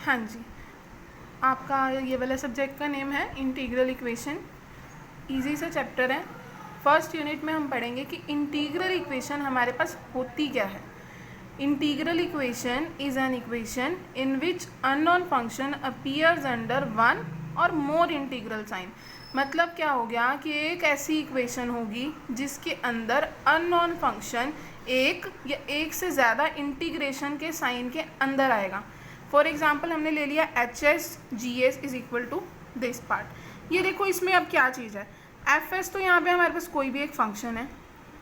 हाँ जी, आपका ये वाला सब्जेक्ट का नेम है इंटीग्रल इक्वेशन। इजी सा चैप्टर है। फर्स्ट यूनिट में हम पढ़ेंगे कि इंटीग्रल इक्वेशन हमारे पास होती क्या है। Integral equation is an equation in which unknown function appears under one और मोर इंटीग्रल साइन। मतलब क्या हो गया कि एक ऐसी इक्वेशन होगी जिसके अंदर अननोन फंक्शन एक या एक से ज़्यादा इंटीग्रेशन के साइन के अंदर आएगा। फॉर एग्जाम्पल हमने ले लिया H S G S is equal to this part. ये देखो इसमें अब क्या चीज़ है, एफ एस तो यहाँ पे हमारे पास कोई भी एक फंक्शन है।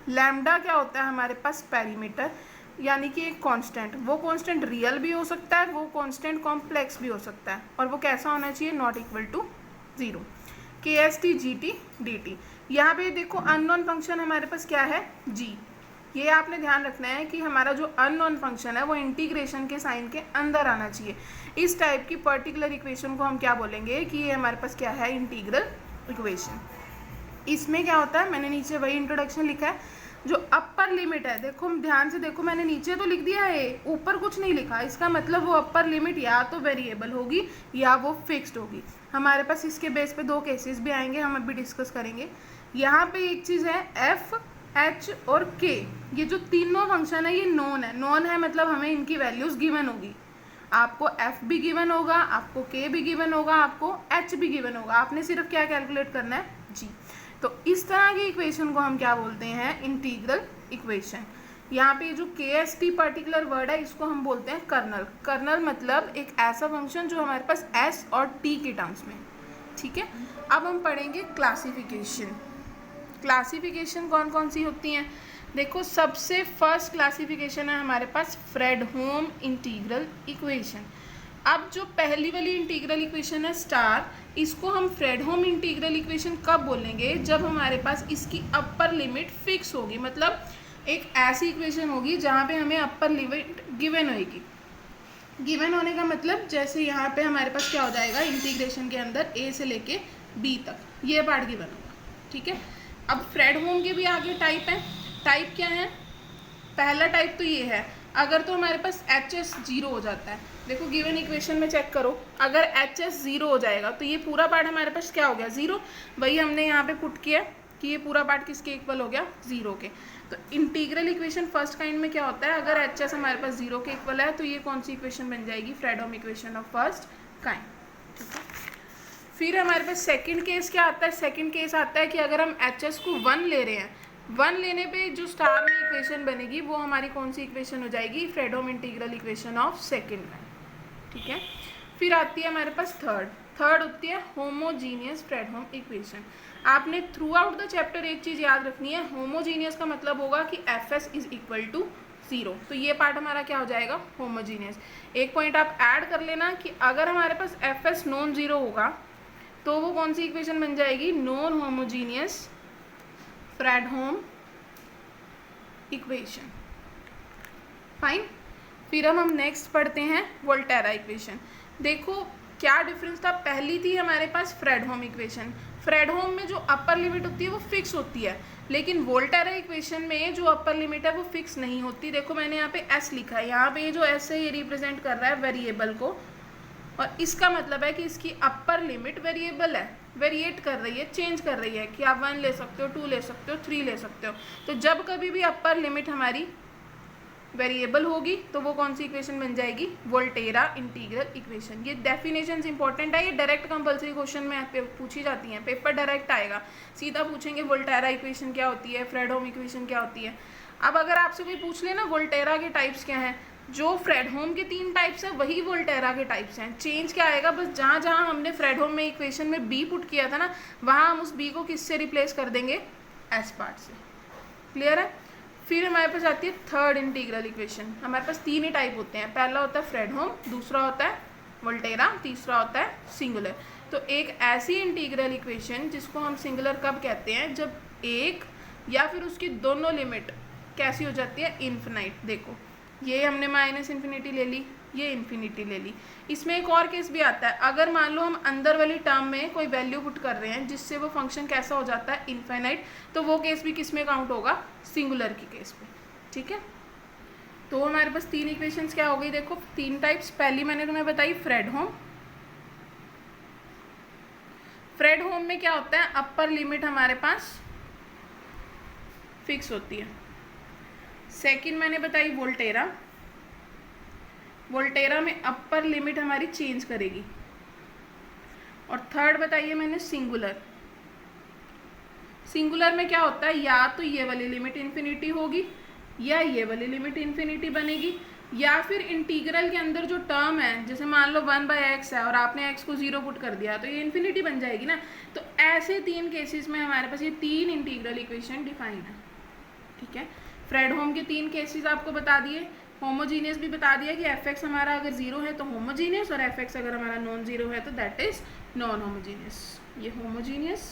लैम्डा क्या होता है हमारे पास, पेरीमीटर, यानी कि एक कांस्टेंट। वो कांस्टेंट रियल भी हो सकता है, वो कांस्टेंट कॉम्प्लेक्स भी हो सकता है, और वो कैसा होना चाहिए, नॉट इक्वल टू ज़ीरो। के S T G T D T. यहाँ पे देखो अननोन फंक्शन हमारे पास क्या है, जी। ये आपने ध्यान रखना है कि हमारा जो अननोन फंक्शन है वो इंटीग्रेशन के साइन के अंदर आना चाहिए। इस टाइप की पर्टिकुलर इक्वेशन को हम क्या बोलेंगे कि ये हमारे पास क्या है, इंटीग्रल इक्वेशन। इसमें क्या होता है, मैंने नीचे वही इंट्रोडक्शन लिखा है, जो अपर लिमिट है, देखो ध्यान से देखो, मैंने नीचे तो लिख दिया है, ऊपर कुछ नहीं लिखा। इसका मतलब वो अपर लिमिट या तो वेरिएबल होगी या वो फिक्स्ड होगी। हमारे पास इसके बेस पे दो केसेस भी आएंगे, हम अभी डिस्कस करेंगे। यहाँ पे एक चीज़ है, एफ एच और के, ये जो तीनों फंक्शन है ये नोन है। नोन है मतलब हमें इनकी वैल्यूज गिवन होगी। आपको एफ भी गिवन होगा, आपको के भी गिवन होगा, आपको एच भी गिवन होगा। आपने सिर्फ क्या कैलकुलेट करना है, जी। तो इस तरह की इक्वेशन को हम क्या बोलते हैं, इंटीग्रल इक्वेशन। यहाँ पे जो के एस टी पर्टिकुलर वर्ड है इसको हम बोलते हैं कर्नल। कर्नल मतलब एक ऐसा फंक्शन जो हमारे पास एस और टी के टर्म्स में, ठीक है। अब हम पढ़ेंगे क्लासिफिकेशन। क्लासिफिकेशन कौन कौन सी होती हैं, देखो सबसे फर्स्ट क्लासिफिकेशन है हमारे पास फ्रेडहोम इंटीग्रल इक्वेशन। अब जो पहली वाली इंटीग्रल इक्वेशन है स्टार, इसको हम फ्रेडहोम इंटीग्रल इक्वेशन कब बोलेंगे, जब हमारे पास इसकी अपर लिमिट फिक्स होगी। मतलब एक ऐसी इक्वेशन होगी जहाँ पे हमें अपर लिमिट गिवन होगी। गिवन होने का मतलब जैसे यहाँ पे हमारे पास क्या हो जाएगा, इंटीग्रेशन के अंदर ए से लेके बी तक ये पार्ट गिवन होगा, ठीक है। अब फ्रेडहोम के भी आगे टाइप है। टाइप क्या है, पहला टाइप तो ये है, अगर तो हमारे पास एच एस जीरो हो जाता है। देखो गिवन इक्वेशन में चेक करो, अगर एच एस जीरो हो जाएगा तो ये पूरा पार्ट हमारे पास क्या हो गया, जीरो। वही हमने यहाँ पे पुट किया कि ये पूरा पार्ट किसके इक्वल हो गया, जीरो के। तो इंटीग्रल इक्वेशन फर्स्ट काइंड में क्या होता है, अगर एच एस हमारे पास जीरो के इक्वल है तो ये कौन सी इक्वेशन बन जाएगी, Fredholm equation of first kind, ठीक है। फिर हमारे पास सेकंड केस क्या आता है, सेकंड केस आता है कि अगर हम एच एस को वन ले रहे हैं, वन लेने पे जो स्टार में इक्वेशन बनेगी वो हमारी कौन सी इक्वेशन हो जाएगी, Fredholm integral equation of second kind, ठीक है। फिर आती है हमारे पास थर्ड होती है होमोजीनियस फ्रेडहोम इक्वेशन। आपने थ्रू आउट द चैप्टर एक चीज़ याद रखनी है, होमोजीनियस का मतलब होगा कि F S is equal to zero. तो ये पार्ट हमारा क्या हो जाएगा, होमोजीनियस। एक पॉइंट आप ऐड कर लेना कि अगर हमारे पास एफ एस नॉन जीरो होगा तो वो कौन सी इक्वेशन बन जाएगी, non homogeneous Fredholm equation, fine. फिर हम नेक्स्ट पढ़ते हैं वोल्टेरा इक्वेशन। देखो क्या डिफरेंस था, पहली थी हमारे पास फ्रेडहोम इक्वेशन। फ्रेडहोम में जो अपर लिमिट होती है वो फिक्स होती है, लेकिन वोल्टेरा इक्वेशन में जो अपर लिमिट है वो फिक्स नहीं होती। देखो मैंने यहाँ पे एस लिखा है, यहाँ पे ये जो एस है ये रिप्रेजेंट कर रहा है वेरिएबल को, और इसका मतलब है कि इसकी अपर लिमिट वेरिएबल है, वेरिएट कर रही है, चेंज कर रही है, कि आप 1 ले सकते हो, 2 ले सकते हो, 3 ले सकते हो। तो जब कभी भी अपर लिमिट हमारी वेरिएबल होगी तो वो कौन सी इक्वेशन बन जाएगी, वोल्टेरा इंटीग्रल इक्वेशन। ये डेफिनेशंस इंपॉर्टेंट है, ये डायरेक्ट कंपलसरी क्वेश्चन में पूछी जाती हैं, पेपर डायरेक्ट आएगा, सीधा पूछेंगे वोल्टेरा इक्वेशन क्या होती है, फ्रेडहोम इक्वेशन क्या होती है। अब अगर आपसे कोई पूछ ले ना वोल्टेरा के टाइप्स क्या हैं, जो फ्रेडहोम के 3 टाइप्स हैं वही वोल्टेरा के टाइप्स हैं। चेंज क्या आएगा, बस जहाँ जहाँ हमने फ्रेडहोम में इक्वेशन में बी पुट किया था ना, वहाँ हम उस बी को किससे रिप्लेस कर देंगे, एस पार्ट से, क्लियर है। फिर हमारे पास आती है थर्ड इंटीग्रल इक्वेशन। हमारे पास 3 ही टाइप होते हैं, पहला होता है फ्रेडहोम, दूसरा होता है वोल्टेरा, तीसरा होता है सिंगुलर। तो एक ऐसी इंटीग्रल इक्वेशन जिसको हम सिंगुलर कब कहते हैं, जब एक या फिर उसकी दोनों लिमिट कैसी हो जाती है, इन्फिनाइट। देखो ये हमने माइनस इन्फिनिटी ले ली, ये इन्फिनिटी ले ली। इसमें एक और केस भी आता है, अगर मान लो हम अंदर वाली टर्म में कोई वैल्यू पुट कर रहे हैं जिससे वो फंक्शन कैसा हो जाता है, इन्फिनाइट, तो वो केस भी किस में काउंट होगा, सिंगुलर की केस पे, ठीक है। तो हमारे पास 3 इक्वेशंस क्या हो गई, देखो 3 टाइप्स। पहली मैंने तुम्हें बताई फ्रेडहोम। फ्रेडहोम में क्या होता है, अपर लिमिट हमारे पास फिक्स होती है। सेकंड मैंने बताई वोल्टेरा। वोल्टेरा में अपर लिमिट हमारी चेंज करेगी। और थर्ड बताइए मैंने सिंगुलर। सिंगुलर में क्या होता है, या तो ये वाली लिमिट इन्फिनिटी होगी या ये वाली लिमिट इन्फिनिटी बनेगी, या फिर इंटीग्रल के अंदर जो टर्म है, जैसे मान लो 1/x है और आपने x को 0 पुट कर दिया तो ये इन्फिनिटी बन जाएगी ना। तो ऐसे 3 केसेस में हमारे पास ये 3 इंटीग्रल इक्वेशन डिफाइन है। ठीक है, फ्रेडहोम के 3 केसेस आपको बता दिए। होमोजीनियस भी बता दिया कि f(x) हमारा अगर 0 है तो होमोजीनियस, और f(x) अगर हमारा नॉन जीरो है तो दैट इज नॉन होमोजीनियस। ये होमोजीनियस,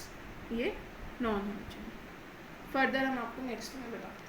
ये नॉन होमोजीनियस। फर्दर हम आपको नेक्स्ट में बताते हैं।